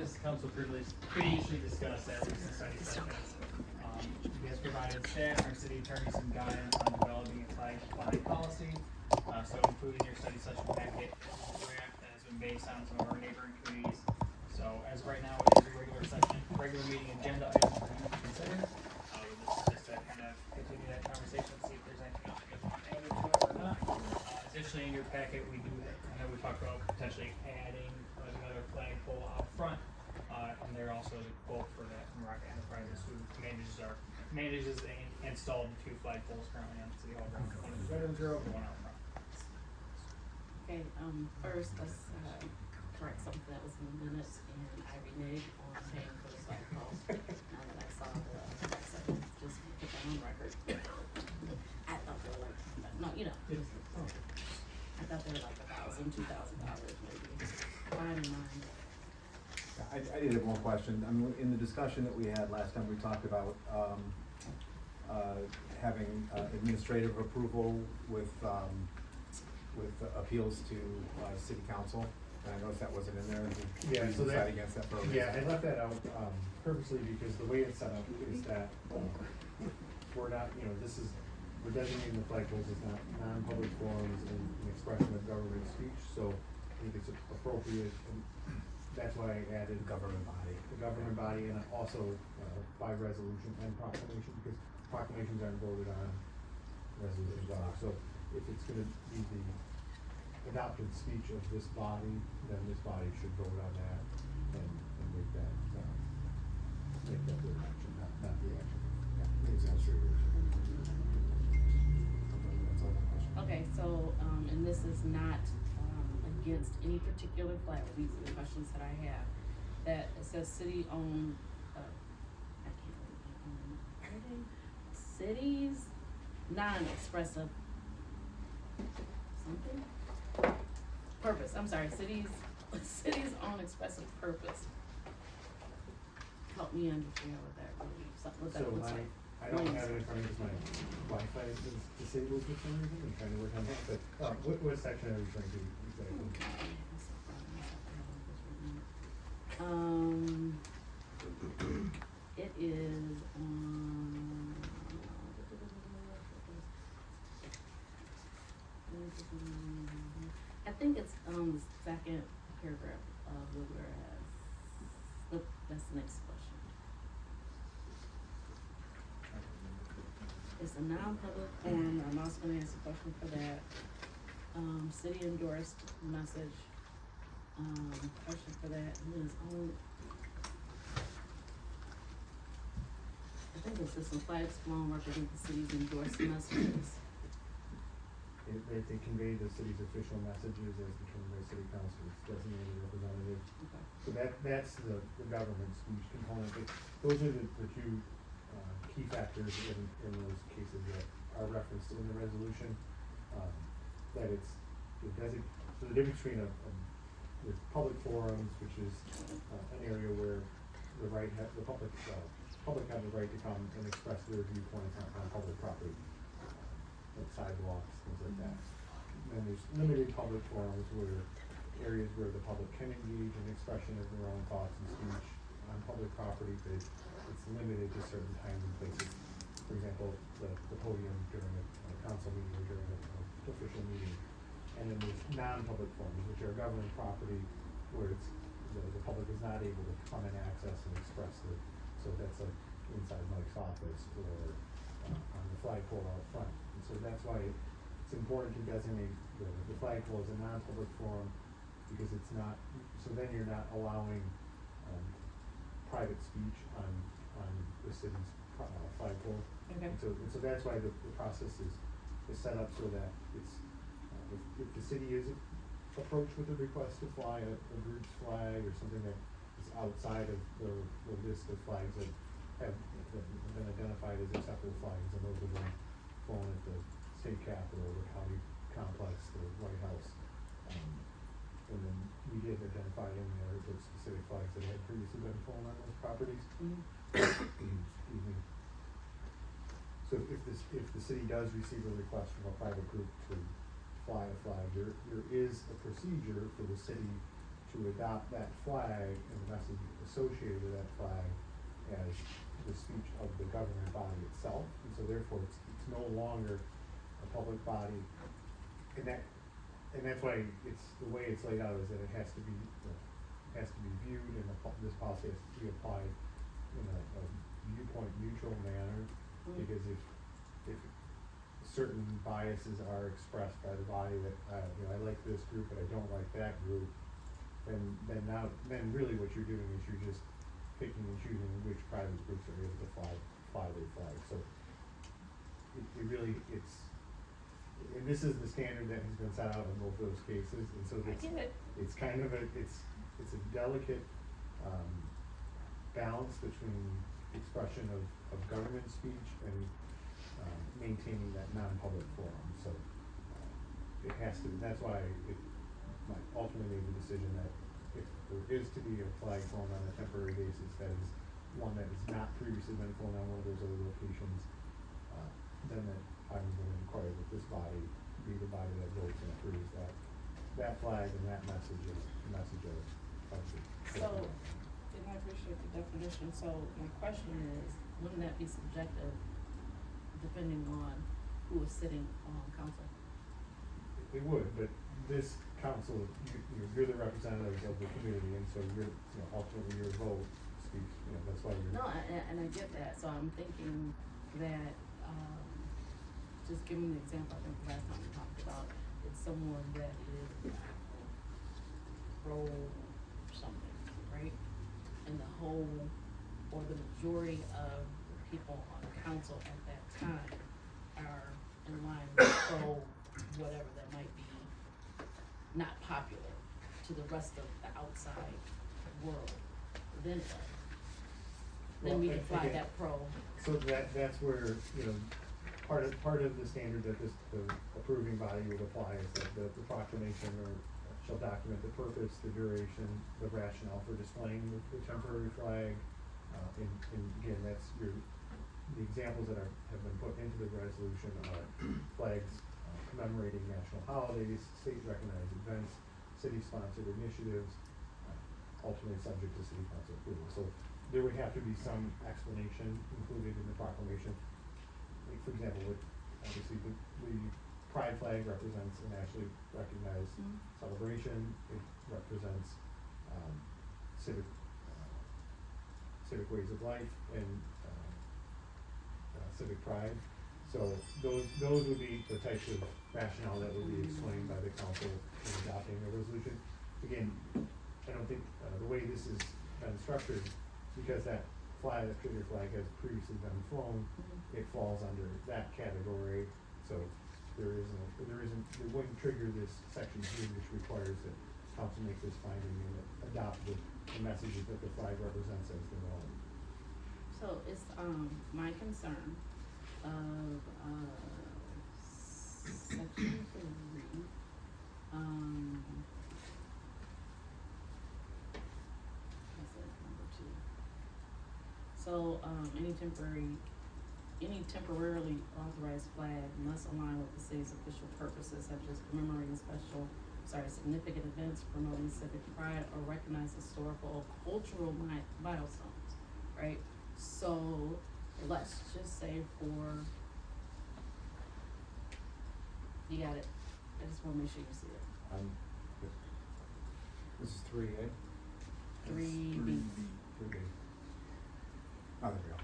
as council previously discussed at recent study session, you guys provided staff and our city attorney some guidance on developing a flag policy. So included in your study session packet, a draft that has been based on some of our neighboring communities. So as of right now, it is a regular meeting agenda item for you to consider. This is just to kind of continue that conversation, see if there's anything else you guys want to add to it or not. Additionally, in your packet, I know we talked about potentially adding another flagpole out front. And there also is a quote for that from Rocket Enterprises, who manages and installed the 2 flagpoles currently on City Hall grounds. One is Veterans Row and one out front. Okay, first, let's correct something that was in the minutes, and I reneged on paying for the flagpoles. Now that I saw the text, I just put that on record. I thought they were like, no, you know, I thought they were like $1,000, $2,000 maybe. Fine in mind. I did have one question. I mean, in the discussion that we had last time, we talked about having administrative approval with appeals to city council. And I noticed that wasn't in there. Yeah, so decided against that for a reason. Yeah, I left that out purposely because the way it's set up is that we're not, we're designating the flagpoles as not non-public forums and an expression of government speech. So I think it's appropriate, and that's why I added the government body, and also by resolution and proclamation, because proclamations aren't voted on, resolutions are. So if it's going to be the adopted speech of this body, then this body should vote on that and make that their action, not the action. Okay, so, and this is not, against any particular flag, these are the questions that I have. That it says city-owned, I can't read, cities, non-expressive, something? Purpose, I'm sorry, cities own expressive purpose. Help me understand what that really, what that looks like. I don't have it in front of me because my Wi-Fi is disabled for some reason. I'm trying to work on that, but what section are you trying to exactly? It is on. I think it's on the second paragraph of the whereas. That's the next question. It's a non-public forum. I'm also gonna ask a question for that. City endorsed message. Question for that. I think it's just some flags flown represent the city's endorsed messages. They convey the city's official messages as determined by city council's designated representative. Okay. So that's the government speech component. Those are the 2 key factors in those cases that are referenced in the resolution. That so the difference between with public forums, which is an area where the public have the right to come and express their viewpoints on public property, like sidewalks, things like that. And then there's limited public forums areas where the public can engage in expression of their own thoughts and speech on public property, but it's limited to certain times and places. For example, the podium during a council meeting or during an official meeting. And then there's non-public forums, which are government property, where the public is not able to come and access and express it. So that's like inside Mike's office or on the flagpole out front. And so that's why it's important to designate the flagpole as a non-public forum, because it's not, so then you're not allowing private speech on the city's flagpole. Okay. And so that's why the process is set up so that it's, if the city is approached with a request to fly a group's flag or something that is outside of the list of flags that have been identified as acceptable flags, and those have been flown at the state capitol, the county complex, the White House. And then we did identify in there the specific flags that had previously been flown on those properties. Excuse me. So if the city does receive a request from a private group to fly a flag, there is a procedure for the city to adopt that flag and the message associated with that flag as the speech of the governing body itself, and so therefore it's no longer a public body. And that's why it's, the way it's laid out is that it has to be viewed and this policy has to be applied in a viewpoint neutral manner, because if certain biases are expressed by the body that, I like this group but I don't like that group, then really what you're doing is you're just picking and choosing which private groups are able to fly their flag. So it really, and this is the standard that has been set out in both those cases, and so I get it. it's kind of it's a delicate balance between expression of government speech and maintaining that non-public forum. So it has to, that's why it ultimately made the decision that if there is to be a flag flown on a temporary basis, that is one that has not previously been flown on one of those other locations, then that I'm going to require that this body be the body that votes and approves that flag and that message is the message of the. So, and I appreciate the definition, so my question is, wouldn't that be subjective depending on who is sitting on council? It would, but this council, you're the representatives of the community, and so ultimately your vote speaks, that's why you're. No, and I get that, so I'm thinking that, just giving the example, I think the last time we talked about, it's someone that is pro something, right? And the whole, or the majority of the people on council at that time are in line with pro whatever that might be not popular to the rest of the outside world, then what? Then we can fly that pro. So that's where, part of the standard that the approving body would apply is that the proclamation shall document the purpose, the duration, the rationale for displaying the temporary flag. And again, that's the examples that have been put into the resolution are flags commemorating national holidays, state-recognized events, city-sponsored initiatives, ultimately subject to city council approval. So there would have to be some explanation included in the proclamation. Like, for example, obviously the pride flag represents a nationally recognized celebration. It represents civic ways of life and civic pride. So those would be the types of rationale that would be explained by the council in adopting the resolution. Again, I don't think the way this has been structured, because that particular flag has previously been flown, it falls under that category. So it wouldn't trigger this section G, which requires that council make this finding and adopt the messages that the flag represents as the law. So it's, my concern of, section 3, that's it, number 2. So, any temporarily authorized flag must align with the city's official purposes, such as commemorating significant events, promoting civic pride, or recognize historical or cultural milestones, right? So, let's just say you got it, I just wanna make sure you see it. This is 3A? 3B. 3B. Oh, there we go.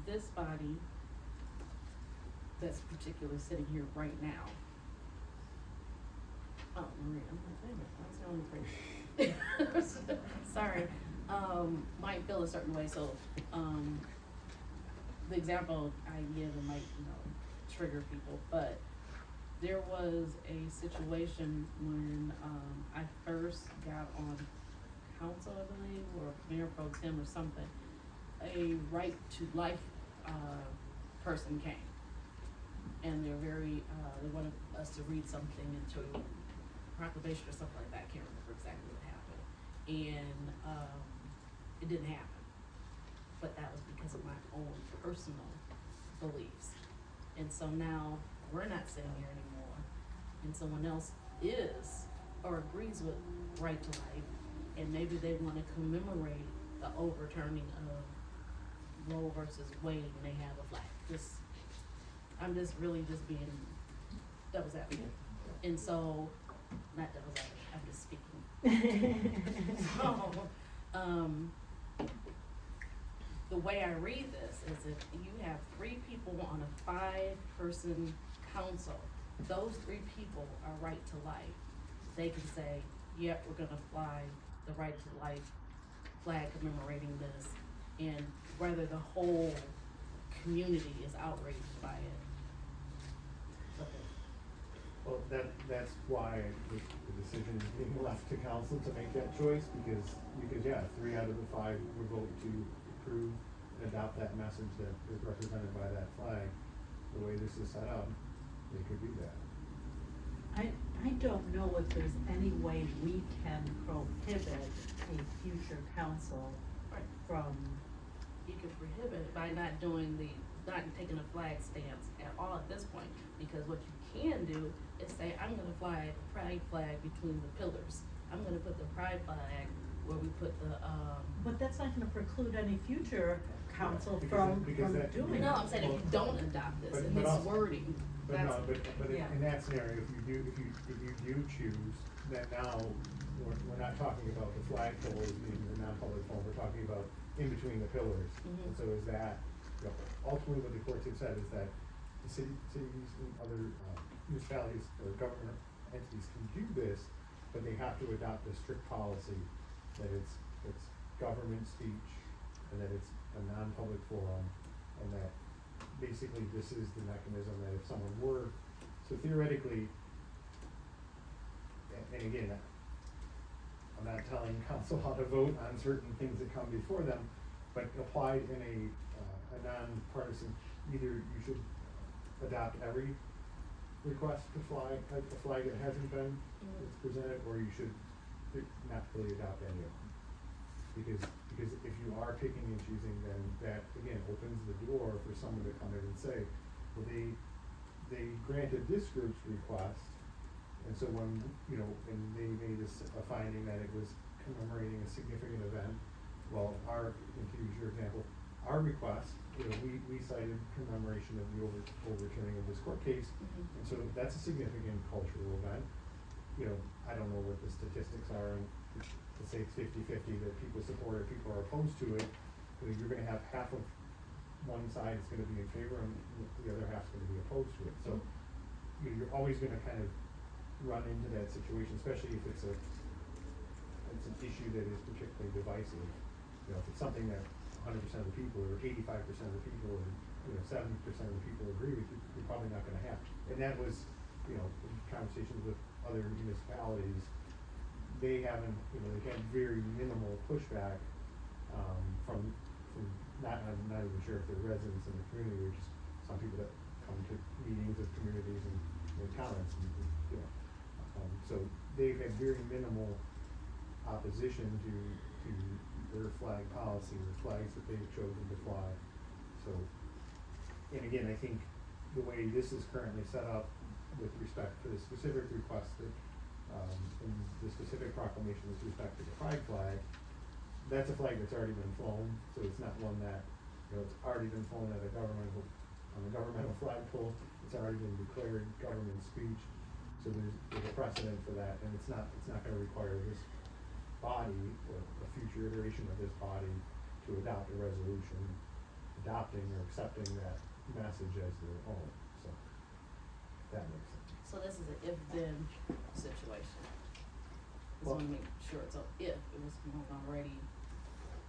This body that's particularly sitting here right now. Oh, Maria, I'm like, wait a minute, that's the only person. Sorry, might feel a certain way, so, the example I give, it might, trigger people, but there was a situation when, I first got on council, I believe, or mayor pro tem or something. A right to life, person came. And they're very, they wanted us to read something into a proclamation or something like that, I can't remember exactly what happened. And, it didn't happen. But that was because of my own personal beliefs. And so now, we're not sitting here anymore, and someone else is or agrees with right to life, and maybe they wanna commemorate the overturning of Roe versus Wade and they have a flag. I'm just really just being devil's advocate. And so, not devil's advocate, I'm just speaking. So, the way I read this is if you have 3 people on a 5-person council, those 3 people are right to life. They can say, yep, we're gonna fly the right to life flag commemorating this, and whether the whole community is outraged by it. Well, that's why the decision is being left to council to make that choice, because yeah, 3 out of the 5 would vote to approve and adopt that message that is represented by that flag. The way this is set up, they could do that. I don't know if there's any way we can prohibit a future council Right. from, You can prohibit it by not taking a flag stance at all at this point, because what you can do is say, I'm gonna fly the pride flag between the pillars. I'm gonna put the pride flag where we put the, but that's not gonna preclude any future council Because from that- doing it. no, I'm saying if you don't adopt this But- in but this also- wording, But that's. no, but Yeah. in that scenario, if you do choose, then now, we're not talking about the flagpole as being the non-public forum, we're talking about in between the pillars. Mhm. And so is that, ultimately what the courts have said is that the cities and other municipalities or government entities can do this, but they have to adopt a strict policy that it's government speech and that it's a non-public forum, and that basically this is the mechanism that if someone were, so theoretically, and again, I'm not telling council how to vote on certain things that come before them, but applied in a non-partisan, either you should adopt every request to fly, a flag that hasn't been presented, or you should not really adopt any of them. Because if you are picking and choosing, then that, again, opens the door for someone to come in and say, well, they granted this group's request, and so when, and they made a finding that it was commemorating a significant event, well, to use your example, our request, we cited commemoration of the overturning of this court case, Mhm. and so that's a significant cultural event. I don't know what the statistics are, and to say it's 50-50 that people support it, people are opposed to it, you're gonna have half of one side is gonna be in favor and the other half's gonna be opposed to it. So, you're always gonna kind of run into that situation, especially if it's an issue that is particularly divisive. If it's something that 100% of the people, or 85% of the people, or 70% of the people agree with, you're probably not gonna have. And that was, in conversations with other municipalities, they haven't, they had very minimal pushback, from I'm not even sure if they're residents in the community, or just some people that come to meetings of communities and comments, so they've had very minimal opposition to their flag policy, the flags that they've chosen to fly. So, and again, I think the way this is currently set up with respect to the specific request that, in the specific proclamation with respect to the pride flag, that's a flag that's already been flown, so it's not one that, it's already been flown on a governmental flagpole, it's already been declared government speech, so there's a precedent for that, and it's not gonna require this body, or a future iteration of this body, to adopt a resolution adopting or accepting that message as their own, so, if that makes sense. So this is an if-then situation. Just Well- wanna make sure, so if it was already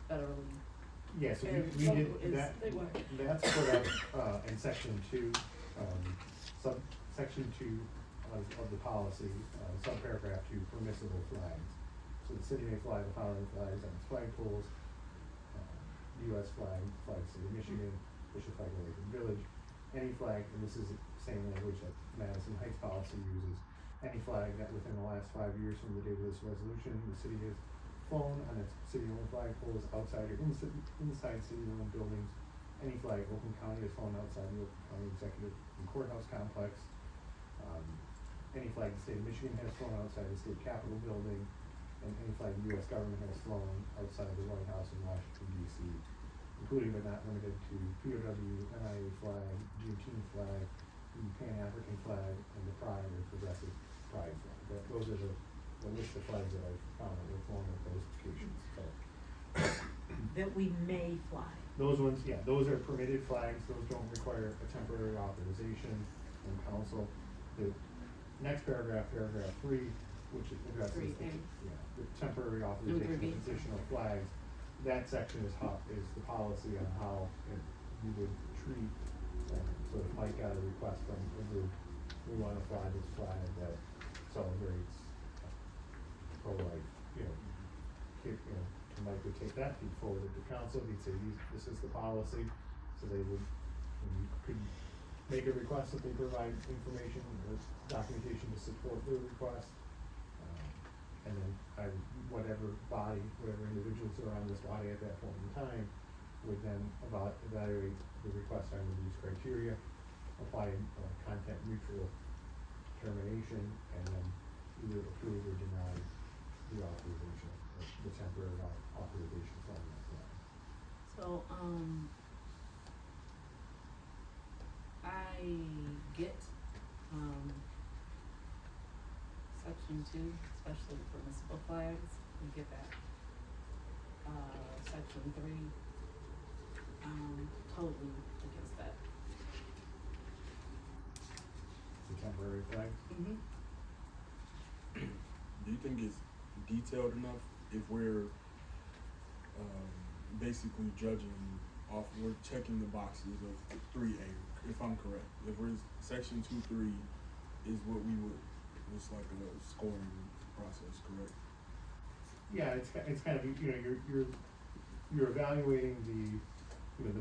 federally. Yeah, so And we did, local is statewide. that's put up, in section 2, section 2 of the policy, subparagraph 2, permissible flags. So the city may fly the following flags on its flagpoles, US flag, flag of the state of Michigan, official flag of Lathrup Village, any flag, and this is the same language that Madison Heights policy uses, any flag that within the last 5 years from the date of this resolution, the city has flown on its city-owned flagpoles outside or inside city-owned buildings, any flag Oakland County has flown outside the Oakland County Executive and Courthouse Complex, any flag the state of Michigan has flown outside the state capitol building, and any flag the US government has flown outside the White House in Washington DC, including but not limited to POW, NIA flag, Juneteenth flag, the Pan-African flag, and the Pride or Progressive Pride flag. Those are the list of flags that I've found that were flown at those occasions, so. That we may fly. Those ones, yeah, those are permitted flags, those don't require a temporary authorization from council. The next paragraph, paragraph 3, which addresses the, 3A. the temporary authorization of additional flags, that section is the policy on how you would treat, so if Mike got a request from a group, we wanna fly this flag that celebrates pro-life, Mike would take that, he'd forward it to council, he'd say, this is the policy, so they would, you could make a request that they provide information or documentation to support their request. And then whatever individuals are on this body at that point in time would then evaluate the request under these criteria, apply content neutral termination, and then either approve or deny the authorization, the temporary authorization from that flag. So, I get, section 2, especially for municipal flags, we get that. Section 3, totally against that. The temporary flags. Mm-hmm. Do you think it's detailed enough if we're basically judging off, we're checking the boxes of 3A, if I'm correct? If we're section 2.3 is what we would, it's like a scoring process, correct? Yeah, it's kind of, you're evaluating the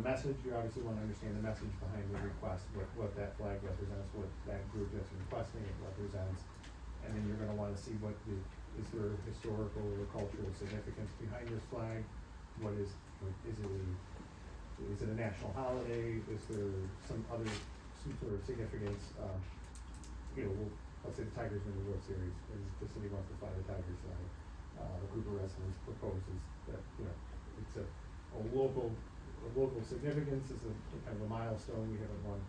message, you obviously wanna understand the message behind the request, what that flag represents, what that group that's requesting it represents. And then you're gonna wanna see is there historical or cultural significance behind this flag? Is it a national holiday? Is there some sort of significance? Let's say the Tigers win the World Series and the city wants to fly the Tigers flag. A group of residents proposes that, it's a local significance, is a kind of a milestone. We haven't won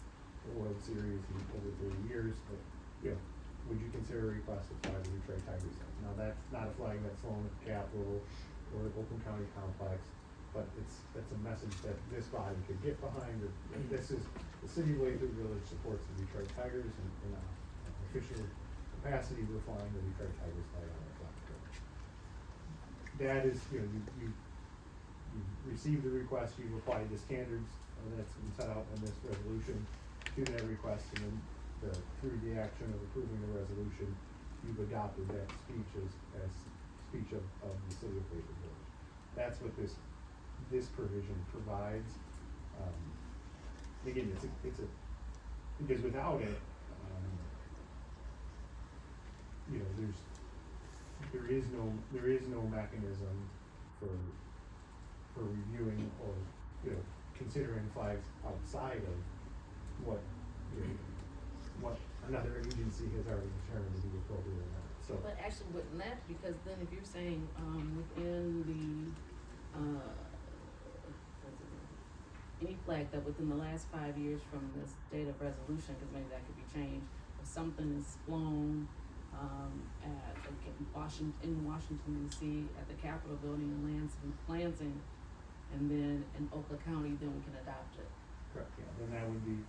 the World Series in over 30 years, but, would you consider a request to fly the Detroit Tigers flag? Now, that's not a flag that's flown at the Capitol or the Oakland County complex, but that's a message that this body could get behind. This is, the city of Lathrup Village supports the Detroit Tigers, and in an official capacity, we're flying the Detroit Tigers flag on our flag. That is, you received the request, you've applied the standards that's been set out in this resolution to that request, and then through the action of approving the resolution, you've adopted that speech as speech of the city of Lathrup Village. That's what this provision provides. Again, because without it, there is no mechanism for reviewing or considering flags outside of what another agency has already determined to be appropriate or not. So, But actually wouldn't that, because then if you're saying, within the, any flag that within the last 5 years from this date of resolution, cause maybe that could be changed, if something is flown, at, like in Washington DC, at the Capitol building in Lansing, and then in Oakland County, then we can adopt it. correct, yeah, then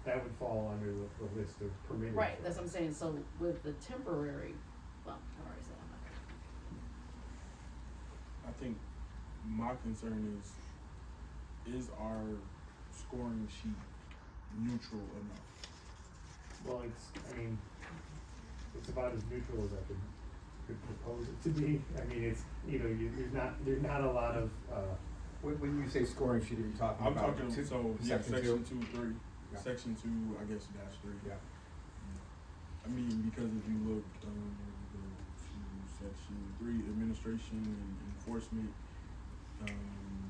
that would fall under the list of permitted. Right, that's flags. what I'm saying, so with the temporary, well, I already said I'm not. I think my concern is our scoring sheet neutral enough? Well, it's about as neutral as I could propose it to be. I mean, it's, there's not a lot of, When you say scoring sheet, are you talking I'm about talking, section section 2? 2.3, Yeah. section 2, I guess -3. Yeah. I mean, because if you look, go to section 3, administration and enforcement,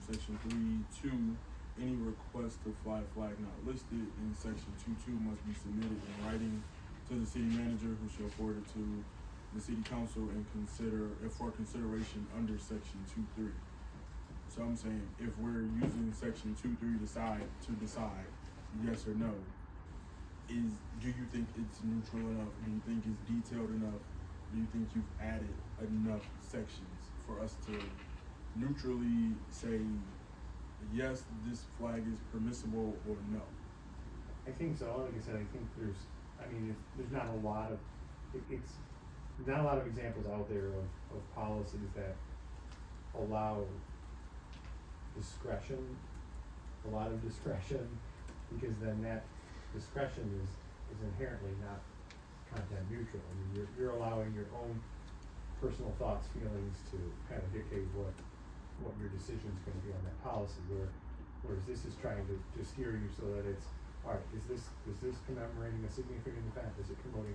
section 3.2, any request to fly a flag not listed in section 2.2 must be submitted in writing to the city manager, who shall forward it to the city council and for consideration under section 2.3. So I'm saying, if we're using section 2.3 to decide yes or no, do you think it's neutral enough? Do you think it's detailed enough? Do you think you've added enough sections for us to neutrally say, yes, this flag is permissible, or no? I think so. Like I said, I think there's not a lot of, it's not a lot of examples out there of policies that allow discretion, a lot of discretion, because then that discretion is inherently not content neutral. I mean, you're allowing your own personal thoughts, feelings to kind of dictate what your decision's gonna be on that policy, whereas this is trying to steer you so that it's, all right, is this commemorating a significant event? Is it promoting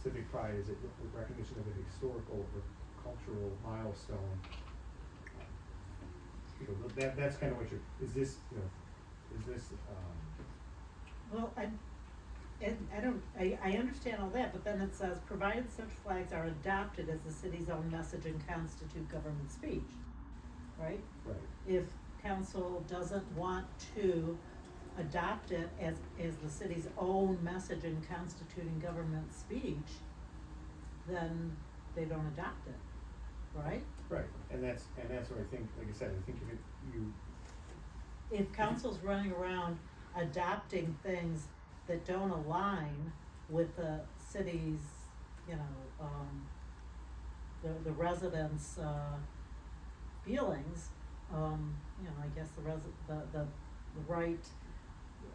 civic pride? Is it recognition of a historical or cultural milestone? That's kind of what Well, I understand all that, but then it says, provided such flags are adopted as the city's own message and constitute government speech, right? Right. If council doesn't want to adopt it as the city's own message and constituting government speech, then they don't adopt it, right? Right, and that's where I think, like I said, I think If council's running around adopting things that don't align with the city's, the residents' feelings, I guess the right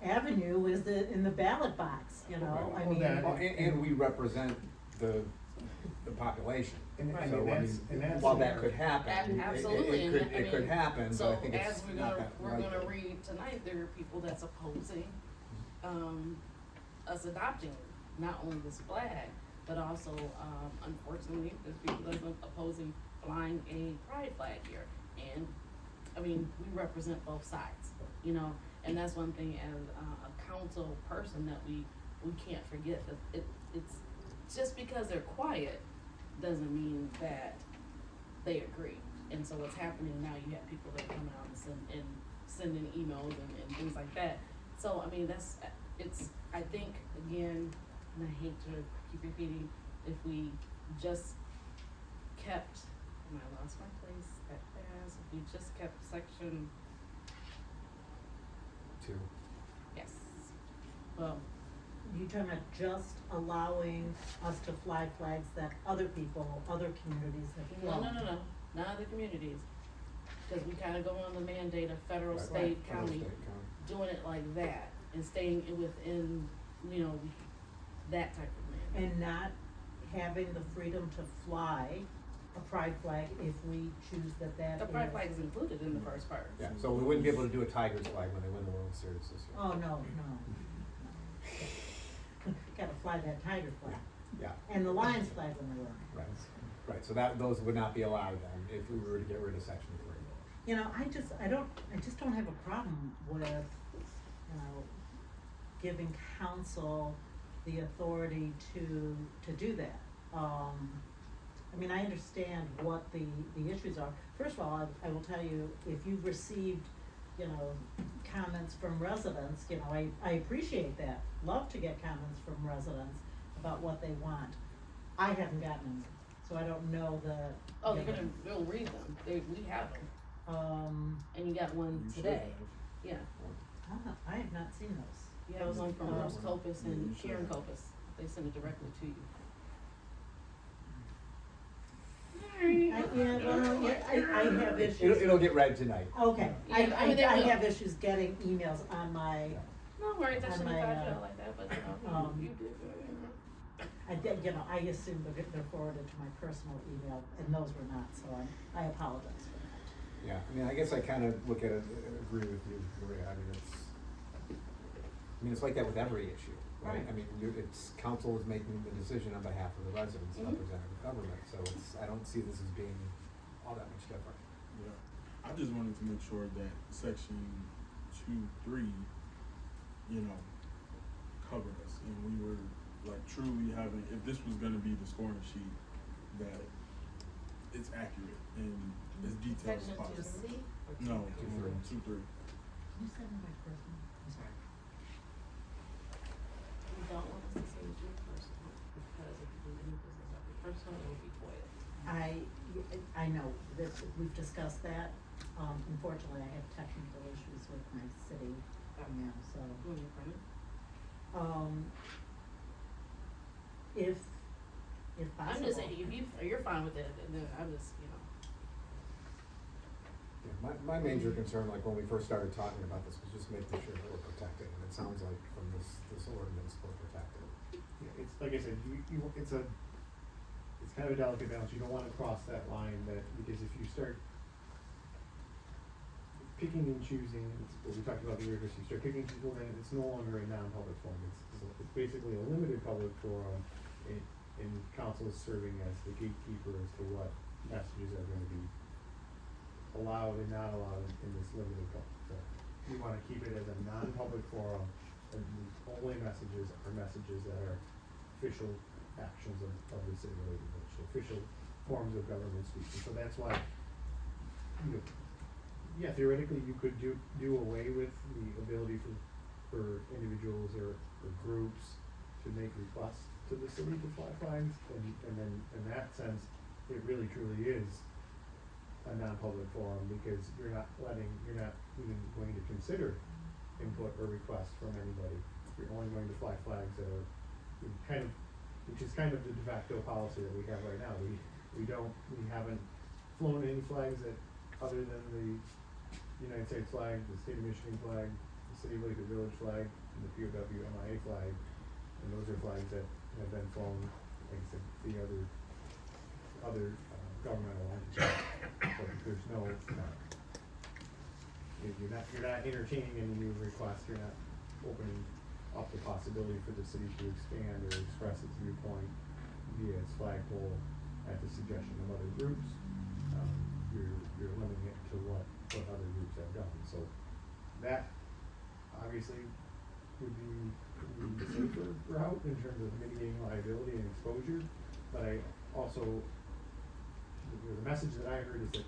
avenue is in the ballot box, I Well, mean. And we represent the population. And So, and that's while that could happen, Absolutely, it could happen, but I think So it's as not that we're likely. gonna read tonight, there are people that's opposing, us adopting not only this flag, but also, unfortunately, there's people that's opposing flying a pride flag here. And, we represent both sides, and that's one thing as a council person that we can't forget, that it's just because they're quiet doesn't mean that they agree. And so what's happening now, you have people that are coming out and sending emails and things like that. So, I think, again, and I hate to keep repeating, if we just kept, and I lost my place that fast, if we just kept section, 2. yes, well, You talking about just allowing us to fly flags that other people, other communities have flown? no, not other communities. Cause we kinda go on the mandate of federal, Right, state, federal, county, state, county. doing it like that and staying within, that type of mandate. And not having the freedom to fly a pride flag if we choose that is. The pride flag is included in the first part. Yeah, so we wouldn't be able to do a Tigers flag when they win the World Series this year. Oh, no. Gotta fly that tiger flag, Yeah, and the Lions flag when they run. right, so those would not be allowed then, if we were to get rid of section 3. I just don't have a problem with, giving council the authority to do that. I understand what the issues are. First of all, I will tell you, if you've received, comments from residents, I appreciate that. Love to get comments from residents about what they want. I haven't gotten them, so I don't know Oh, you'll read them, we have them, and you got one You should today, have. yeah. I have not seen those. You have one from Rose Copus Yeah, and you should Karen have. Copus, they send it directly to you. I have issues. It'll get read tonight. Okay, Yeah, I they will. have issues getting emails on my, No worries, I On shouldn't my, have thought you out like that, but you did. I assumed they're forwarded to my personal email, and those were not, so I apologize for that. Yeah, I guess I kind of look at it, agree with you, Maria, it's like that with every issue, right? Right. It's council is making the decision on behalf of the residents, Mhm. representative government, so I don't see this as being all that much different. Yeah, I just wanted to make sure that section 2.3, covered us, and we were like truly having, if this was gonna be the scoring sheet, that it's accurate and as detailed as Section possible. 2C or No, 2-3. 2-3. You said my personal. I'm sorry. You don't want us to say it's your personal, because if you do any business of your personal, it will be FOIA. I know, this, we've discussed that. Unfortunately, I have technical issues with my city now, so. When you're running. If possible. I'm just saying, if you're fine with it, then I'm just, you know. Yeah, my major concern, like when we first started talking about this, was just making sure that we're protected, and it sounds like from this ordinance, we're protected. Yeah, it's, like I said, it's kind of a delicate balance, you don't wanna cross that line because if you start picking and choosing, it's what we talked about the years, you start picking people, then it's no longer a non-public forum, it's basically a limited public forum, and council is serving as the gatekeeper as to what messages are gonna be allowed and not allowed in this limited public forum. We wanna keep it as a non-public forum, and the only messages are messages that are official actions of the city of Lady Village, official forms of government speech, and so that's why, you know, yeah, theoretically, you could do away with the ability for individuals or groups to make requests to the city to fly flags, and then in that sense, it really truly is a non-public forum, because you're not even going to consider input or request from anybody. You're only going to fly flags that are which is kind of the de facto policy that we have right now. We haven't flown any flags that, other than the United States flag, the state of Michigan flag, the city of Lathrup Village flag, and the POW MIA flag, and those are flags that have been flown, like I said, the other governmental entities. So there's no, you're not entertaining any new requests, you're not opening up the possibility for the city to expand or express its viewpoint via its flagpole at the suggestion of other groups. You're limiting it to what other groups have done. So that obviously would be the safer route in terms of mitigating liability and exposure. But I also, the message that I heard is that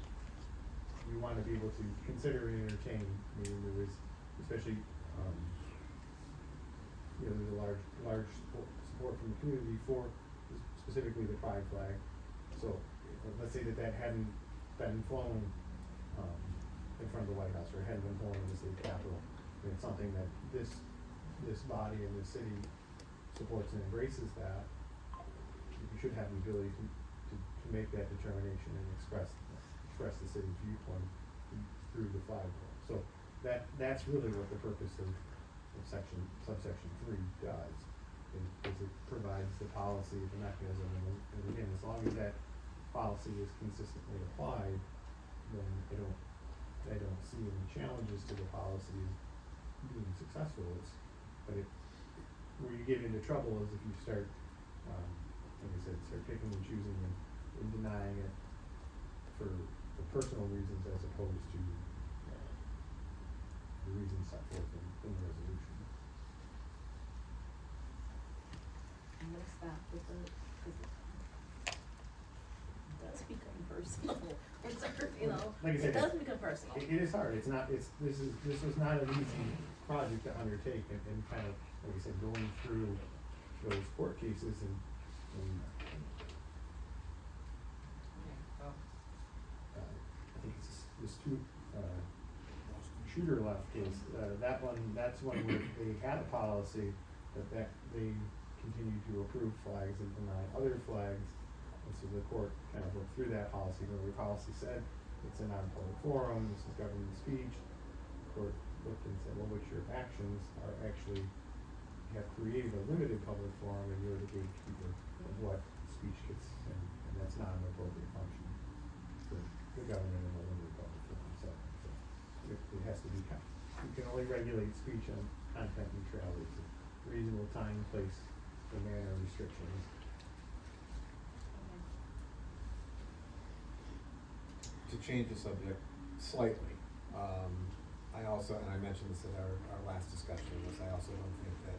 you want to be able to consider and entertain, meaning there is, especially, there's a large support from the community for specifically the pride flag. So let's say that hadn't been flown in front of the White House, or hadn't been flown in the state capitol. And it's something that this body and this city supports and embraces that. You should have the ability to make that determination and express the city's viewpoint through the flagpole. So that's really what the purpose of subsection 3 does, is it provides the policy, the mechanism, and again, as long as that policy is consistently applied, then I don't see any challenges to the policy being successful. Where you get into trouble is if you start, like I said, start picking and choosing and denying it for personal reasons as opposed to the reasons set forth in the resolution. I'm gonna stop with because it does become personal. It's you know, Like I said, it does become personal. It is hard. This was not an easy project to undertake, and kind of, like I said, going through those court cases and I think it's this shooter left case. That's one where they had a policy that they continued to approve flags and deny other flags, and so the court kind of looked through that policy. The policy said it's a non-public forum, this is government speech. The court looked and said, well, which your actions are actually have created a limited public forum, and you're the gatekeeper of what speech gets, and that's not an appropriate function for the government in a limited public forum setting. So it has to be, you can only regulate speech on content neutrality, so reasonable time, place, and manner restrictions. To change the subject slightly, I also, and I mentioned this at our last discussion of this, I also don't think that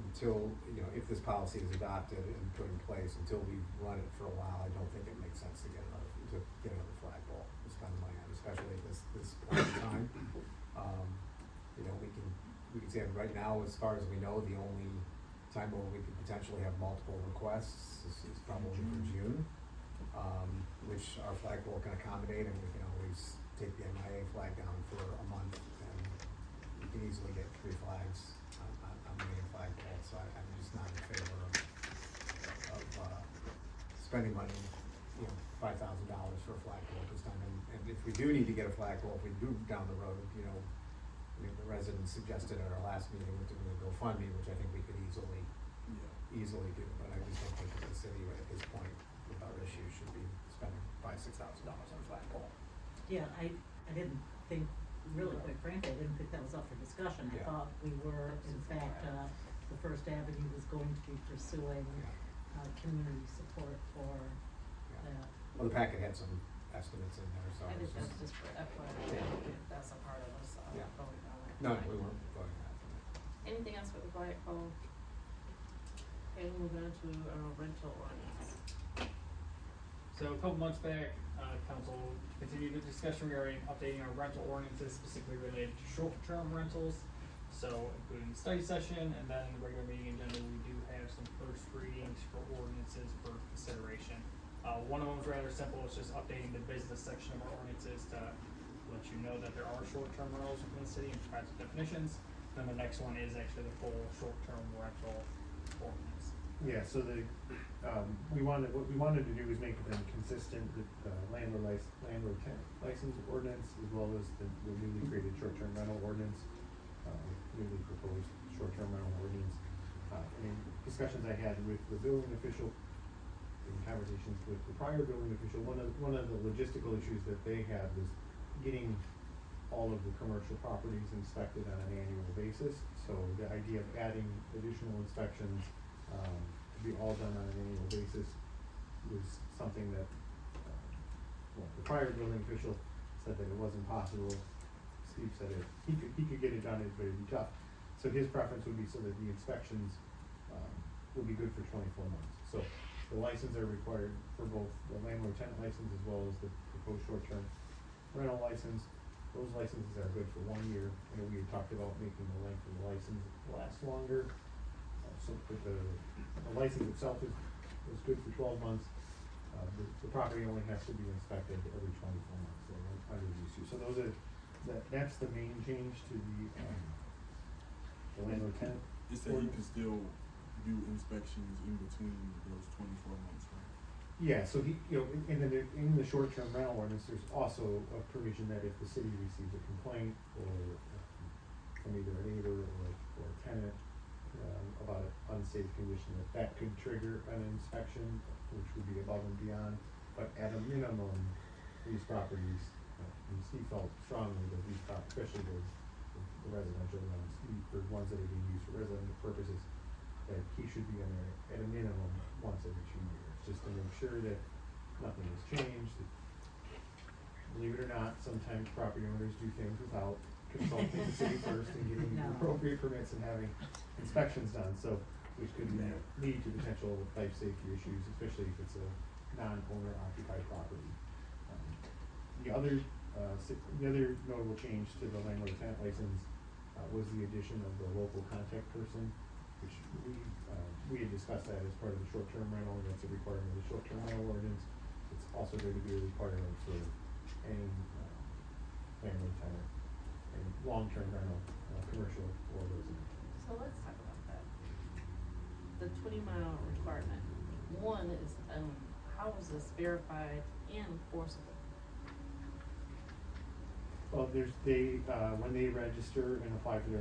until, you know, if this policy is adopted and put in place, until we run it for a while, I don't think it makes sense to get another flagpole to spend money on, especially at this point in time. You know, we can say right now, as far as we know, the only time where we could potentially have multiple requests is probably for June, which our flagpole can accommodate, and we can always take the MIA flag down for a month, and we can easily get 3 flags on the main flagpole, so I'm just not in favor of spending money, you know, $5,000 for a flagpole this time, and if we do need to get a flagpole, if we do down the road, you know, I mean, the residents suggested at our last meeting, we're doing a GoFundMe, which I think we could easily do, but I just don't think that the city at this point with our issues should be spending $5,000-6,000 on a flagpole. Yeah, I didn't think, really quite frankly, I didn't think that was up for discussion. I Yeah. thought we were, in fact, the First Avenue was going to be pursuing, community support for Yeah. that. Well, the packet had some estimates in there, so. I it's think that's just for FYI, if that's a part of us, Yeah. voting on it. No, we weren't voting on it. Anything else with the flagpole? Okay, we'll move on to, rental ordinance. So a couple months back, council continued the discussion regarding updating our rental ordinances specifically related to short-term rentals. So including the study session and then the regular meeting agenda, we do have some first readings for ordinances for consideration. One of them is rather simple, it's just updating the business section of our ordinances to let you know that there are short-term rentals within the city and provide some definitions. Then the next one is actually the full short-term rental ordinance. Yeah, so what we wanted to do is make them consistent with the landlord tenant license ordinance, as well as the newly created short-term rental ordinance, newly proposed short-term rental ordinance. In discussions I had with the building official, in conversations with the prior building official, one of the logistical issues that they have is getting all of the commercial properties inspected on an annual basis. So the idea of adding additional inspections, to be all done on an annual basis was something that, the prior building official said that it wasn't possible. Steve said he could get it done, but it'd be tough. So his preference would be so that the inspections, would be good for 24 months. So the license are required for both the landlord tenant license as well as the proposed short-term rental license. Those licenses are good for 1 year, and we had talked about making the length of the license last longer. So the license itself is good for 12 months. The property only has to be inspected every 24 months, so under these two. So that's the main change to the landlord tenant. It said you can still do inspections in between those 24 months, right? Yeah, so and then in the short-term rental ordinance, there's also a provision that if the city receives a complaint or from either a neighbor or a tenant about an unsafe condition, that could trigger an inspection, which would be above and beyond. But at a minimum, these properties, and Steve felt strongly that these properties, especially the residential ones, the ones that are being used for residential purposes, that he should be in there at a minimum once every 2 years, just to make sure that nothing has changed. Believe it or not, sometimes property owners do things without consulting the city first and getting the appropriate permits and having inspections done, so which could lead to potential life safety issues, especially if it's a non-owner occupied property. The other notable change to the landlord tenant license was the addition of the local contact person, which we had discussed that as part of the short-term rental, and that's a requirement of the short-term rental ordinance. It's also going to be a requirement for any landlord tenant and long-term rental, commercial or residential. So let's talk about that. The 20-mile requirement. One is, how is this verified and enforceable? Well, when they register and apply for their